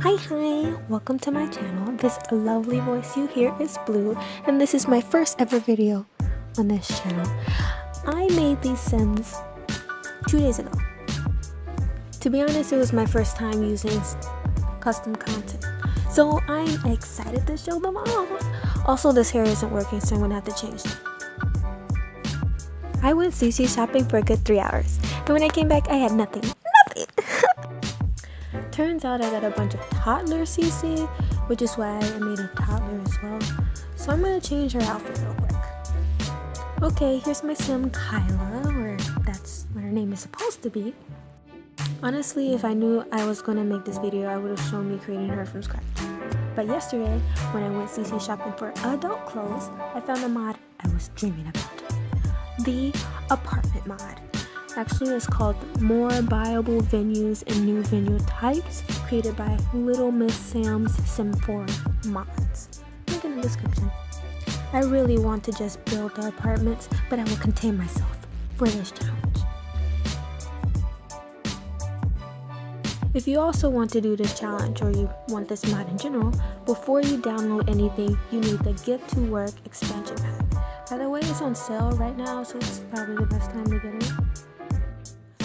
Hi, welcome to my channel. This lovely voice you hear is Blue, and this is my first ever video on this channel. I made these Sims 2 days ago. To be honest, it was my first time using custom content, so I'm excited to show them off. Also, this hair isn't working, so I'm gonna have to change it. I went CC shopping for a good 3 hours, and when I came back, I had nothing. Turns out I got a bunch of toddler CC, which is why I made a toddler as well. So I'm gonna change her outfit real quick. Okay, here's my sim Kyla, or that's what her name is supposed to be. Honestly, if I knew I was gonna make this video, I would have shown me creating her from scratch. But yesterday, when I went CC shopping for adult clothes, I found a mod I was dreaming about. The apartment mod. Actually, it's called More Buyable Venues and New Venue Types, created by Little Miss Sam's Sim 4 mods. Link in the description. I really want to just build the apartments, but I will contain myself for this challenge. If you also want to do this challenge, or you want this mod in general, before you download anything, you need the Get to Work expansion pack. By the way, it's on sale right now, so it's probably the best time to get it.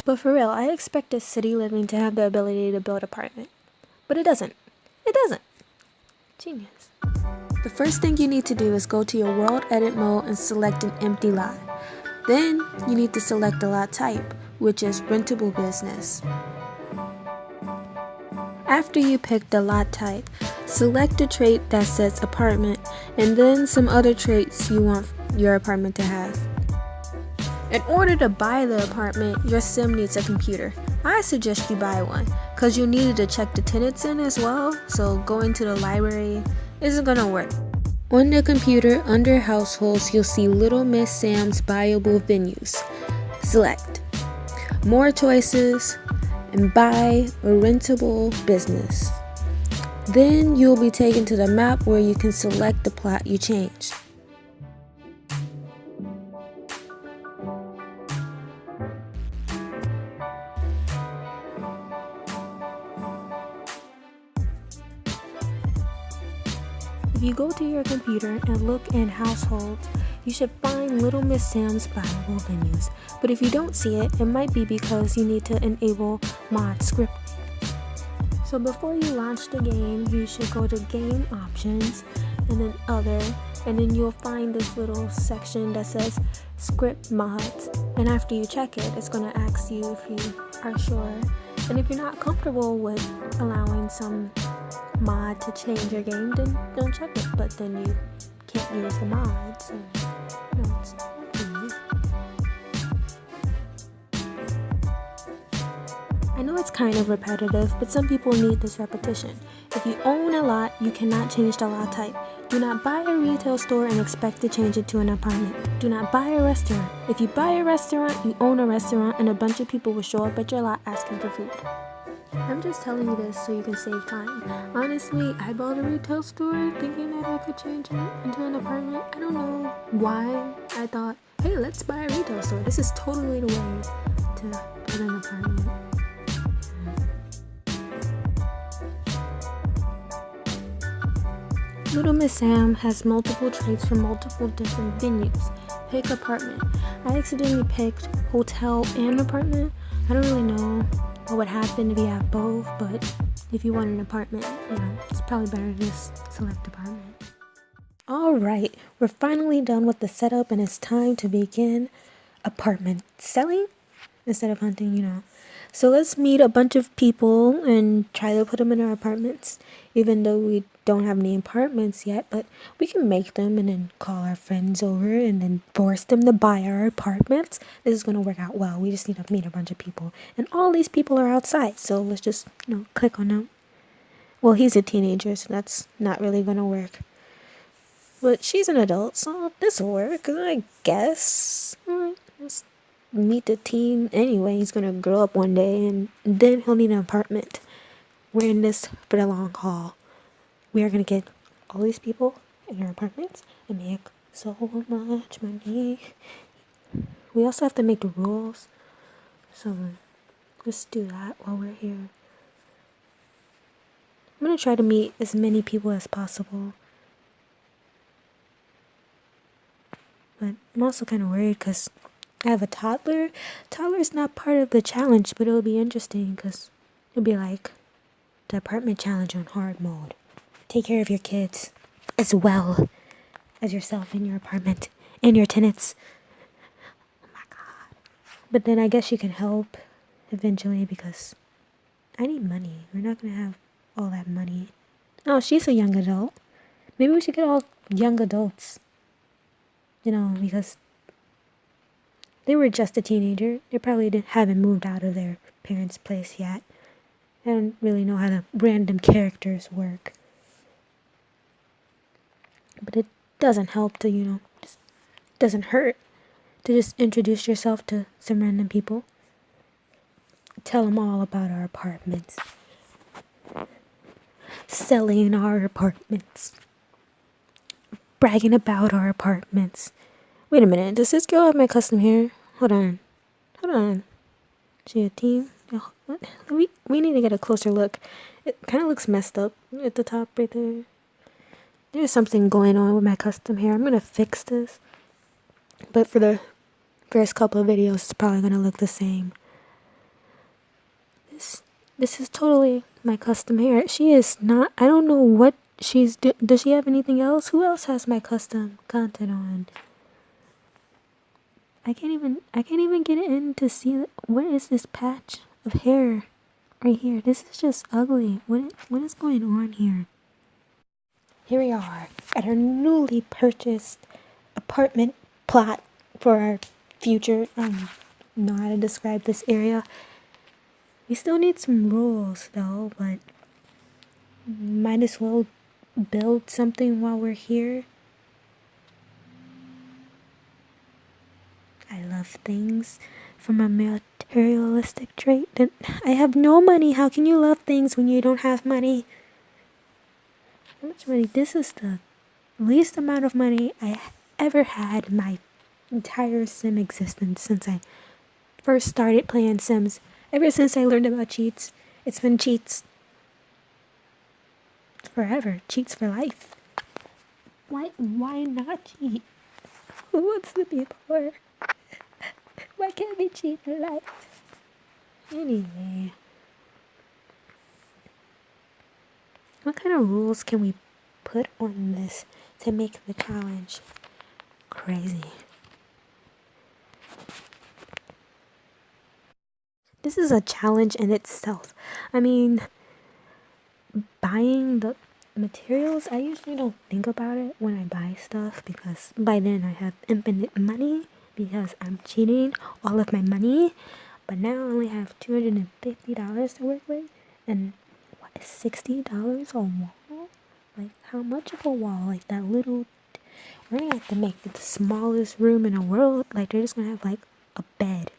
But for real, I expected City Living to have the ability to build apartment. But it doesn't. It doesn't. Genius. The first thing you need to do is go to your world edit mode and select an empty lot. Then you need to select the lot type, which is rentable business. After you pick the lot type, select a trait that says apartment and then some other traits you want your apartment to have. In order to buy the apartment, your sim needs a computer. I suggest you buy one, because you'll need to check the tenants in as well, so going to the library isn't gonna work. On the computer, under households, you'll see Little Miss Sam's buyable venues. Select more choices and buy a rentable business. Then you'll be taken to the map where you can select the plot you changed. If you go to your computer and look in households, you should find Little Miss Sam's buyable venues. But if you don't see it, it might be because you need to enable mod script. So before you launch the game, you should go to game options and then other, and then you'll find this little section that says script mods. And after you check it, it's going to ask you if you are sure. And if you're not comfortable with allowing some mod to change your game, then don't check it. But then you can't use the mod, so no, it's not easy. I know it's kind of repetitive, but some people need this repetition. If you own a lot, you cannot change the lot type. Do not buy a retail store and expect to change it to an apartment. Do not buy a restaurant. If you buy a restaurant, you own a restaurant, and a bunch of people will show up at your lot asking for food. I'm just telling you this so you can save time. Honestly, I bought a retail store thinking that I could change it into an apartment. I don't know why I thought, hey, let's buy a retail store. This is totally the way to put an apartment. Little Miss Sam has multiple traits for multiple different venues. Pick apartment. I accidentally picked hotel and apartment. I don't really know what would happen if you have both, but if you want an apartment, it's probably better to just select apartment. Alright, we're finally done with the setup and it's time to begin apartment selling instead of hunting. So let's meet a bunch of people and try to put them in our apartments, even though we don't have any apartments yet, but we can make them and then call our friends over and then force them to buy our apartments. This is going to work out well. We just need to meet a bunch of people, and all these people are outside, so let's just click on them. Well, he's a teenager, so that's not really going to work, but she's an adult, so this will work, I guess. Let's meet the teen anyway. He's gonna grow up one day and then he'll need an apartment. We're in this for the long haul. We are gonna get all these people in our apartments and make so much money. We also have to make the rules, so let's do that while we're here. I'm gonna try to meet as many people as possible. But I'm also kind of worried because I have a toddler. Toddler's not part of the challenge, but it'll be interesting because it'll be like the apartment challenge on hard mode. Take care of your kids as well as yourself in your apartment and your tenants. Oh my god. But then I guess you can help eventually because I need money. We're not gonna have all that money. Oh, she's a young adult. Maybe we should get all young adults. You know, because they were just a teenager. They probably haven't moved out of their parents' place yet. I don't really know how the random characters work. But it doesn't help to, just doesn't hurt to just introduce yourself to some random people. Tell them all about our apartments. Selling our apartments. Bragging about our apartments. Wait a minute, does this girl have my custom hair? Hold on. She a team? Oh, what? We need to get a closer look. It kind of looks messed up at the top right there. There's something going on with my custom hair. I'm gonna fix this. But for the first couple of videos, it's probably gonna look the same. This is totally my custom hair. She is not. I don't know what she's. Does she have anything else? Who else has my custom content on? I can't even get in to see what is this patch of hair right here. This is just ugly. What is going on here? Here we are at our newly purchased apartment plot for our future. I don't know how to describe this area. We still need some rules though, but might as well build something while we're here. I love things from a materialistic trait. I have no money. How can you love things when you don't have money? How much money? This is the least amount of money I ever had in my entire Sim existence since I first started playing Sims. Ever since I learned about cheats, it's been cheats. Forever. Cheats for life. Why not cheat? Who wants to be poor? Why can't we cheat for life? Anyway. What kind of rules can we put on this to make the challenge crazy? This is a challenge in itself. I mean, buying the materials, I usually don't think about it when I buy stuff because by then I have infinite money because I'm cheating all of my money. But now I only have $250 to work with, and what is $60 a wall? Like, how much of a wall? Like that little. We're gonna have to make it the smallest room in the world. Like, they're just gonna have like a bed,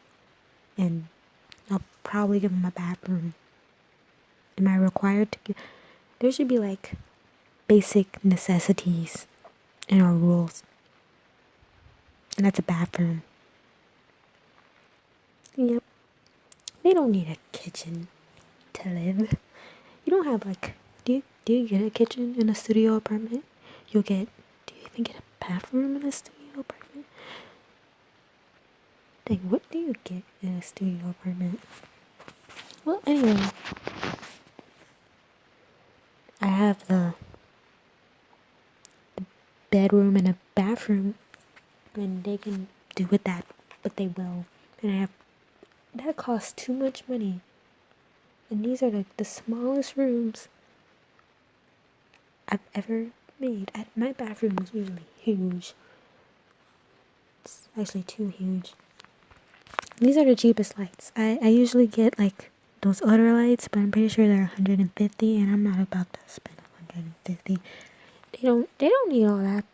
and I'll probably give them a bathroom. Am I required to give? There should be like basic necessities in our rules, and that's a bathroom. Yep. They don't need a kitchen to live. You don't have like. Do you get a kitchen in a studio apartment? Do you even get a bathroom in a studio apartment? Like, what do you get in a studio apartment? Well, anyway, I have the bedroom and a bathroom, and they can do with that what they will. And that costs too much money. And these are like the smallest rooms I've ever made. My bathroom is usually huge. It's actually too huge. These are the cheapest lights. I usually get like those other lights, but I'm pretty sure they're 150, and I'm not about to spend 150. They don't need all that.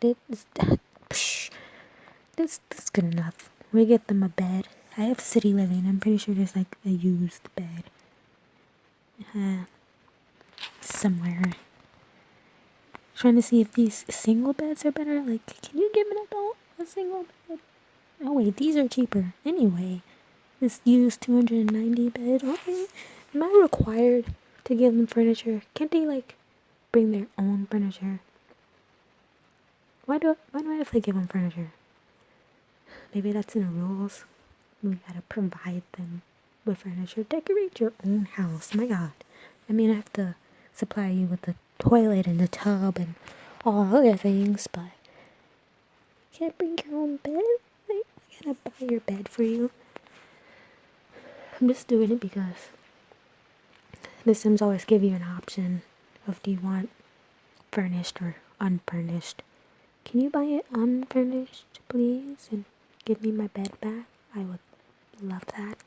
That's good enough. We get them a bed. I have city living. I'm pretty sure there's like a used bed somewhere. Trying to see if these single beds are better. Like, can you give an adult a single bed? Oh wait, these are cheaper. Anyway, this used 290 bed. Okay, am I required to give them furniture? Can't they like bring their own furniture? Why do I have to give them furniture? Maybe that's in the rules. We gotta provide them with furniture. Decorate your own house. My God. I mean, I have to supply you with the toilet and the tub and all other things, but you can't bring your own bed. I gotta buy your bed for you. I'm just doing it because the Sims always give you an option of do you want furnished or unfurnished. Can you buy it unfurnished, please, and give me my bed back? I would love that.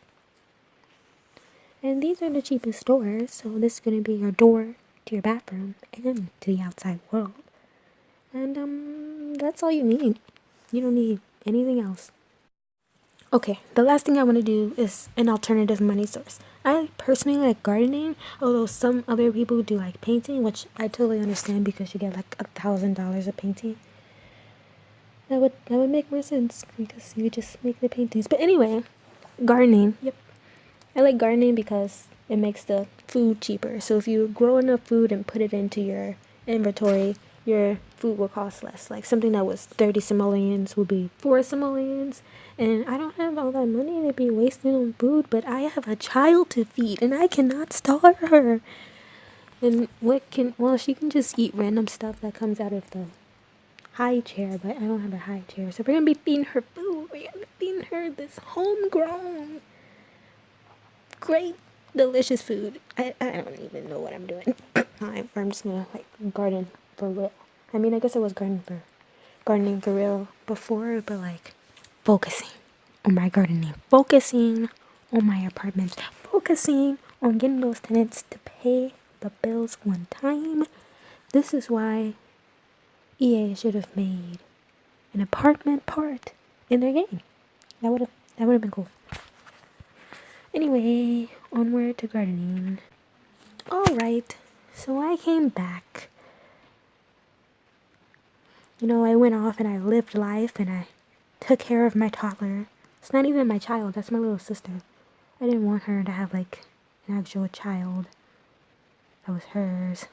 And these are the cheapest doors, so this is going to be your door to your bathroom and to the outside world. And that's all you need. You don't need anything else. Okay, the last thing I want to do is an alternative money source. I personally like gardening, although some other people do like painting, which I totally understand because you get like $1,000 a painting. That would make more sense because you just make the paintings. But anyway, gardening. Yep. I like gardening because it makes the food cheaper. So if you grow enough food and put it into your inventory, your food will cost less. Like something that was 30 simoleons will be 4 simoleons. And I don't have all that money to be wasting on food, but I have a child to feed and I cannot starve her. And she can just eat random stuff that comes out of the high chair, but I don't have a high chair. So we're going to be feeding her food. We're going to be feeding her this homegrown great, delicious food. I don't even know what I'm doing. I'm just gonna like garden for real. I mean, I guess I was gardening for real before, but like focusing on my gardening, focusing on my apartments, focusing on getting those tenants to pay the bills one time. This is why EA should have made an apartment part in their game. That would have been cool. Anyway, onward to gardening. Alright, so I came back. I went off and I lived life and I took care of my toddler. It's not even my child, that's my little sister. I didn't want her to have like an actual child that was hers.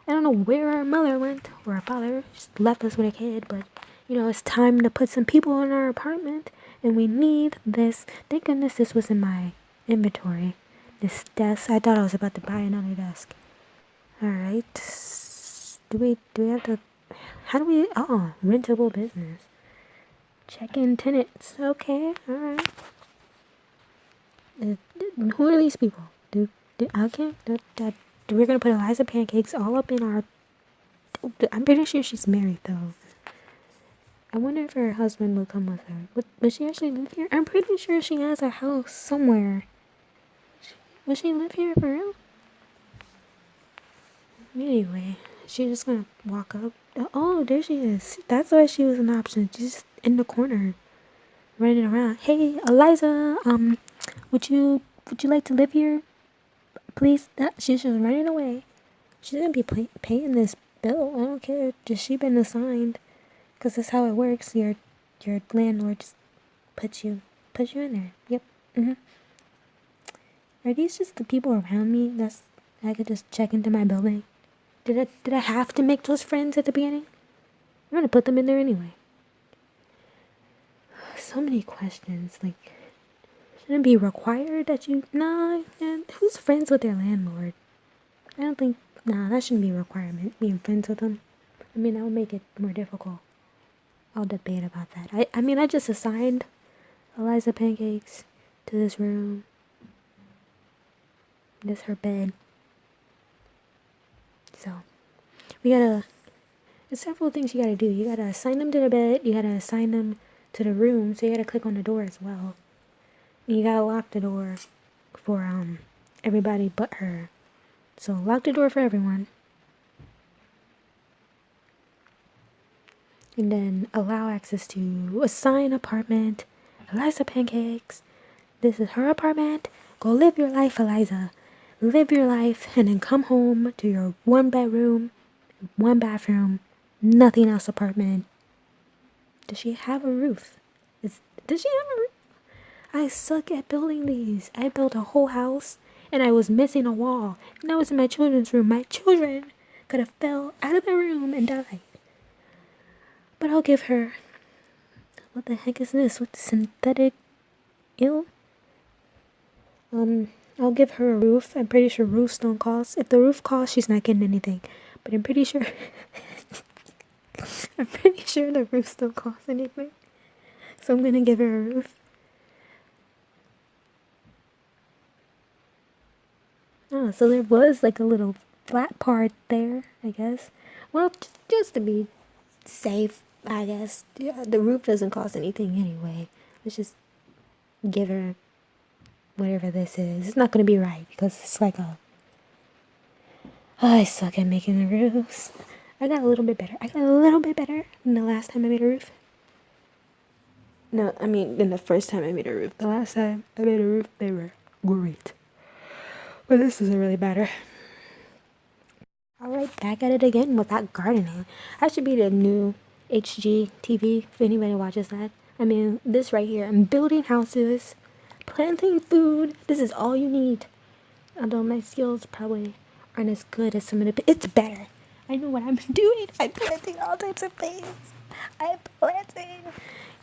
I don't know where our mother went or our father. Just left us with a kid, but it's time to put some people in our apartment and we need this. Thank goodness this was in my inventory. This desk. I thought I was about to buy another desk. Alright. Do we have to... How do we... rentable business. Check in tenants. Okay. Alright. Who are these people? Okay. We're gonna put Eliza Pancakes all up in our... I'm pretty sure she's married though. I wonder if her husband will come with her. Would she actually live here? I'm pretty sure she has a house somewhere. Will she live here for real? Anyway, she's just gonna walk up. Oh, there she is. That's why she was an option. She's just in the corner, running around. Hey, Eliza. Would you like to live here, please? She's just running away. She's gonna be paying this bill. I don't care. Just she been assigned, cause that's how it works. Your landlord just puts you in there. Yep. Are these just the people around me? I could just check into my building. Did I have to make those friends at the beginning? I'm gonna put them in there anyway. So many questions. Like, shouldn't it be required that you... Nah, who's friends with their landlord? I don't think... Nah, that shouldn't be a requirement, being friends with them. I mean, that would make it more difficult. I'll debate about that. I just assigned Eliza Pancakes to this room. This is her bed. So, there's several things you gotta do. You gotta assign them to the bed, you gotta assign them to the room, so you gotta click on the door as well. And you gotta lock the door for everybody but her. So lock the door for everyone. And then allow access to assign apartment, Eliza Pancakes. This is her apartment. Go live your life, Eliza. Live your life and then come home to your 1 bedroom, 1 bathroom, nothing else apartment. Does she have a roof? Does she have a roof? I suck at building these. I built a whole house and I was missing a wall, and I was in my children's room. My children could have fell out of the room and died. But I'll give her, what the heck is this with synthetic ill? I'll give her a roof. I'm pretty sure roofs don't cost. If the roof costs, she's not getting anything. But I'm pretty sure I'm pretty sure the roofs don't cost anything. So I'm gonna give her a roof. Oh, so there was like a little flat part there, I guess. Well, just to be safe, I guess. Yeah, the roof doesn't cost anything anyway. Let's just give her whatever this is. It's not gonna be right because it's like a... Oh, I suck at making the roofs. I got a little bit better. Than the last time I made a roof. No, I mean, than the first time I made a roof. The last time I made a roof, they were great. But this isn't really better. Alright, back at it again with that gardening. That should be the new HGTV if anybody watches that. I mean, this right here. I'm building houses, planting food. This is all you need. Although my skills probably aren't as good as some of the... It's better. I know what I'm doing. I'm planting all types of things. I'm planting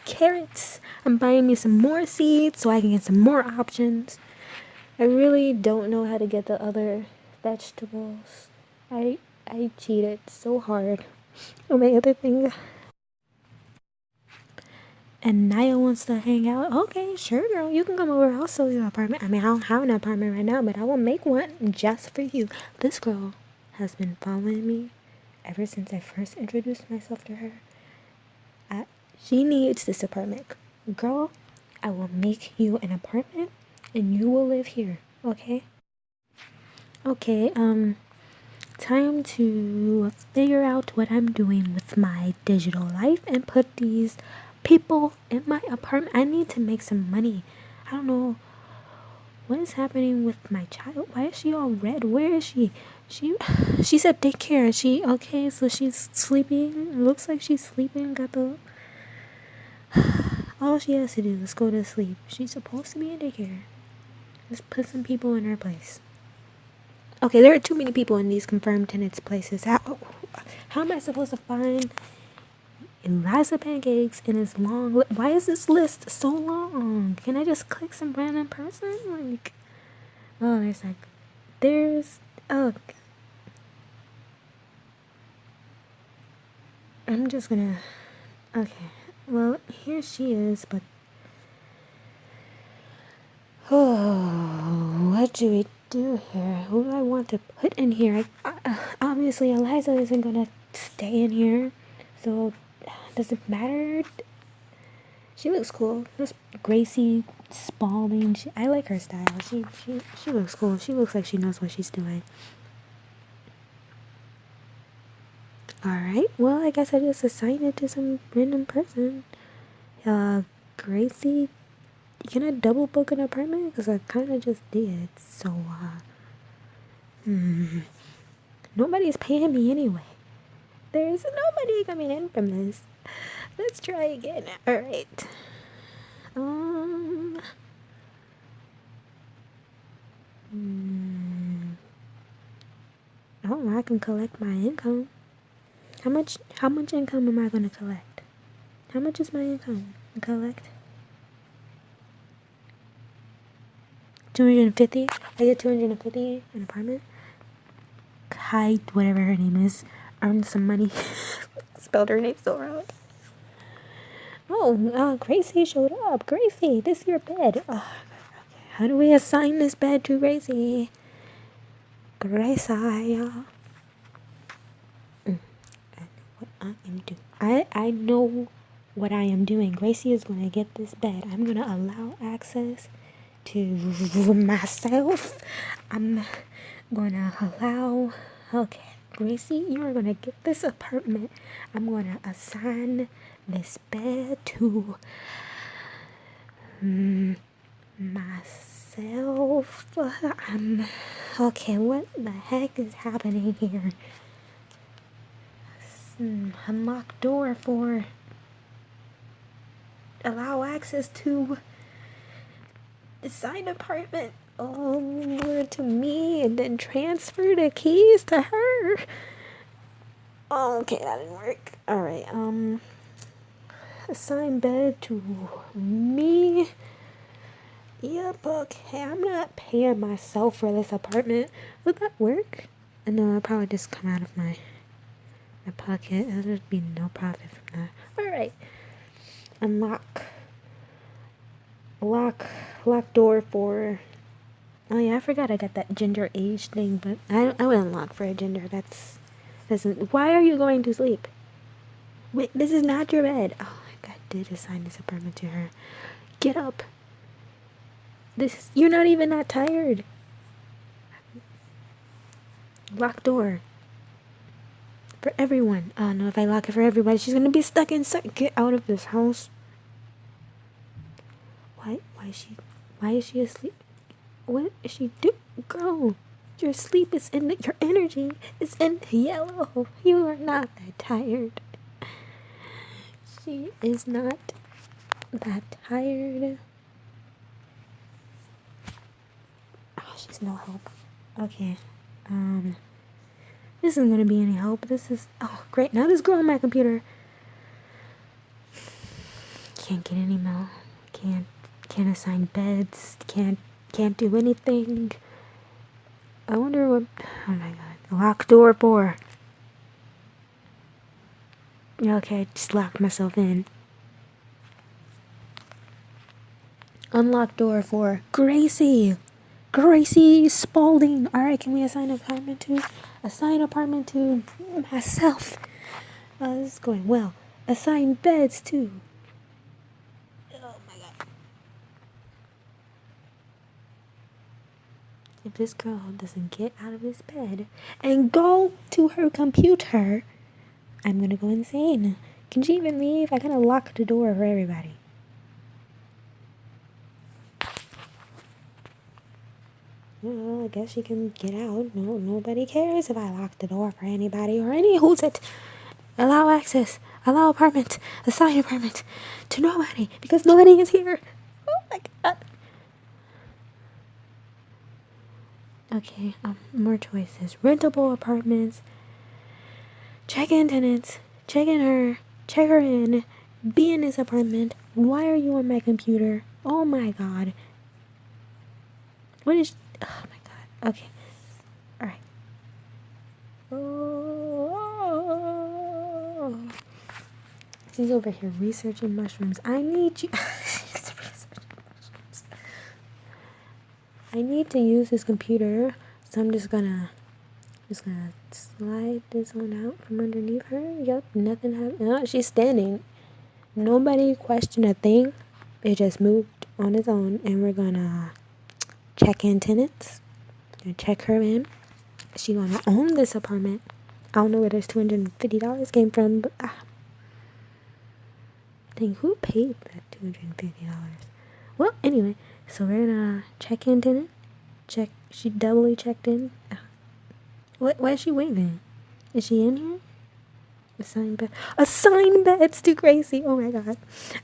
carrots. I'm buying me some more seeds so I can get some more options. I really don't know how to get the other vegetables. I cheated so hard on my other thing. And Naya wants to hang out. Okay, sure, girl. You can come over. I'll sell you an apartment. I mean, I don't have an apartment right now, but I will make one just for you. This girl has been following me ever since I first introduced myself to her. She needs this apartment. Girl, I will make you an apartment and you will live here, okay? Okay, time to figure out what I'm doing with my digital life and put these people in my apartment. I need to make some money. I don't know what is happening with my child. Why is she all red? Where is she? She said daycare. Okay, so she's sleeping. It looks like she's sleeping. Got the... All she has to do is go to sleep. She's supposed to be in daycare. Just put some people in her place. Okay, there are too many people in these confirmed tenants' places. How am I supposed to find Eliza Pancakes in this long... Why is this list so long? Can I just click some random person? Like... Oh, there's... Oh... I'm just gonna... Okay. Well, here she is, but... Oh, what do we do here? Who do I want to put in here? Obviously, Eliza isn't gonna stay in here, so does it matter? She looks cool. This Gracie Spalding. I like her style. She looks cool. She looks like she knows what she's doing. Alright, well, I guess I just assign it to some random person. Gracie, can I double book an apartment? Because I kind of just did. So, nobody's paying me anyway. There's nobody coming in from this. Let's try again. Alright. Oh, I can collect my income. How much income am I going to collect? How much is my income to collect? 250? I get 250 an apartment? Kai, whatever her name is, earned some money. Spelled her name so wrong. Oh, Gracie showed up. Gracie, this is your bed. Okay. How do we assign this bed to Gracie? Gracie. I know what I am doing. Gracie is going to get this bed. I'm going to allow access to myself. I'm going to allow... Okay, Gracie, you are going to get this apartment. I'm going to assign this bed to myself. Okay, what the heck is happening here? Unlock door for allow access to assigned apartment. over to me and then transfer the keys to her. Oh, okay, that didn't work. Alright, assign bed to me. Yep, okay, I'm not paying myself for this apartment. Would that work? No, I'll probably just come out of my pocket. There'd be no profit from that. Alright. Unlock. Lock door for... Oh yeah, I forgot I got that gender age thing, but I would unlock for a gender. Doesn't... Why are you going to sleep? Wait, this is not your bed. Oh my god, I did assign this apartment to her. Get up. You're not even that tired. Lock door. For everyone. Oh no, if I lock it for everybody, she's gonna be stuck inside. Get out of this house. Why is she asleep? What is she doing? Girl, your sleep is your energy is in yellow. You are not that tired. She is not that tired. Oh, she's no help. Okay. This isn't gonna be any help. Oh great, now this girl on my computer can't get any mail. Can't assign beds. Can't do anything. I wonder what... Oh my god. Lock door 4. Okay, I just locked myself in. Unlock door 4. Gracie Spalding. Alright, can we assign apartment to myself? This is going well. Assign beds too. Oh my god. If this girl doesn't get out of this bed and go to her computer, I'm gonna go insane. Can she even leave? I gotta lock the door for everybody. Well, I guess she can get out. No, nobody cares if I lock the door for anybody or any who's it. Allow access. Allow apartment. Assign apartment to nobody because nobody is here. Oh my god. Okay, more choices. Rentable apartments. Check-in tenants. Check-in her. Check her in. Be in this apartment. Why are you on my computer? Oh my god. What is... Oh my god. Okay. Alright. Oh. She's over here researching mushrooms. I need you... She's researching mushrooms. I need to use this computer, so I'm just gonna slide this one out from underneath her. Yep, nothing happened. Oh, she's standing. Nobody questioned a thing. It just moved on its own, and we're gonna check in tenants. Gonna check her in. She gonna own this apartment. I don't know where this $250 came from, but dang, who paid that $250? Well, anyway, so we're gonna check in tenant. Check. She doubly checked in. Why is she waving? Is she in here? Assign beds to Gracie. Oh my god.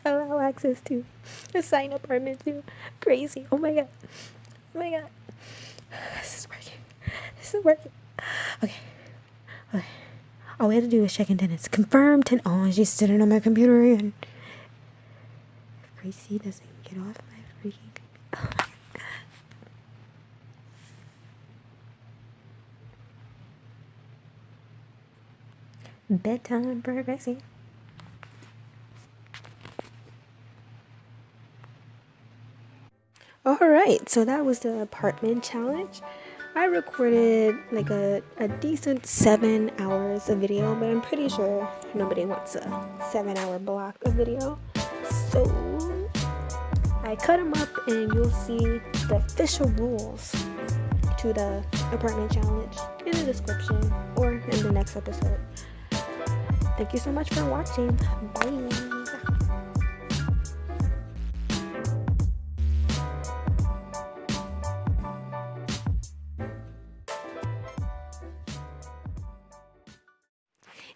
Allow access to. Assign apartment to Gracie. Oh my god. Oh my god. This is working. Okay. All we have to do is check in tenants. Confirm tenant. Oh, she's sitting on my computer again. If Gracie doesn't get off my freaking... Oh my god. Bedtime for Gracie. Alright, so that was the apartment challenge. I recorded like a decent 7 hours of video, but I'm pretty sure nobody wants a 7-hour block of video. So I cut them up and you'll see the official rules to the apartment challenge in the description or in the next episode. Thank you so much for watching. Bye.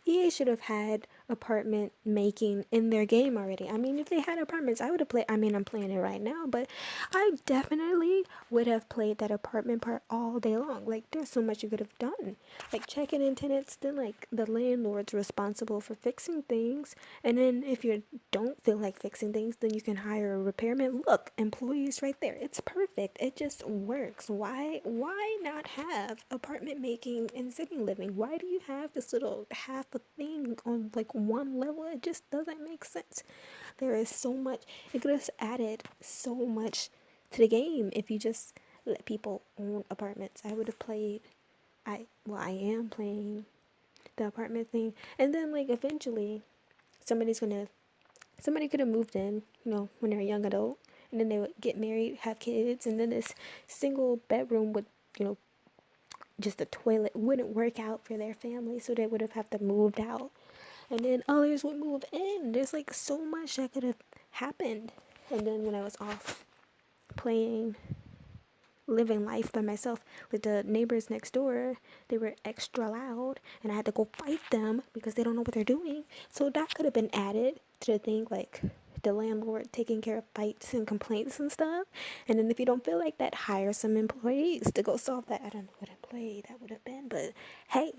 EA should have had apartment making in their game already. I mean, if they had apartments, I would have played. I mean, I'm playing it right now, but I definitely would have played that apartment part all day long. Like, there's so much you could have done. Like, checking in tenants, then, like, the landlord's responsible for fixing things. And then, if you don't feel like fixing things, then you can hire a repairman. Look, employees right there. It's perfect. It just works. Why not have apartment making and city living? Why do you have this little half a thing on like one level? It just doesn't make sense. There is so much. It could have added so much to the game if you just let people own apartments. I would have played. I am playing the apartment thing, and then like eventually, somebody's gonna somebody could have moved in, when they're a young adult, and then they would get married, have kids, and then this single bedroom would, just the toilet wouldn't work out for their family, so they would have to moved out, and then others would move in. There's like so much that could have happened. And then when I was off playing, living life by myself with the neighbors next door, they were extra loud, and I had to go fight them because they don't know what they're doing. So that could have been added to the thing, like the landlord taking care of fights and complaints and stuff. And then if you don't feel like that, hire some employees to go solve that. I don't know what play that would have been, but hey,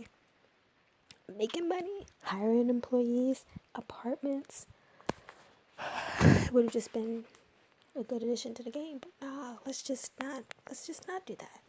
making money, hiring employees, apartments would have just been a good addition to the game. But no, let's just not do that.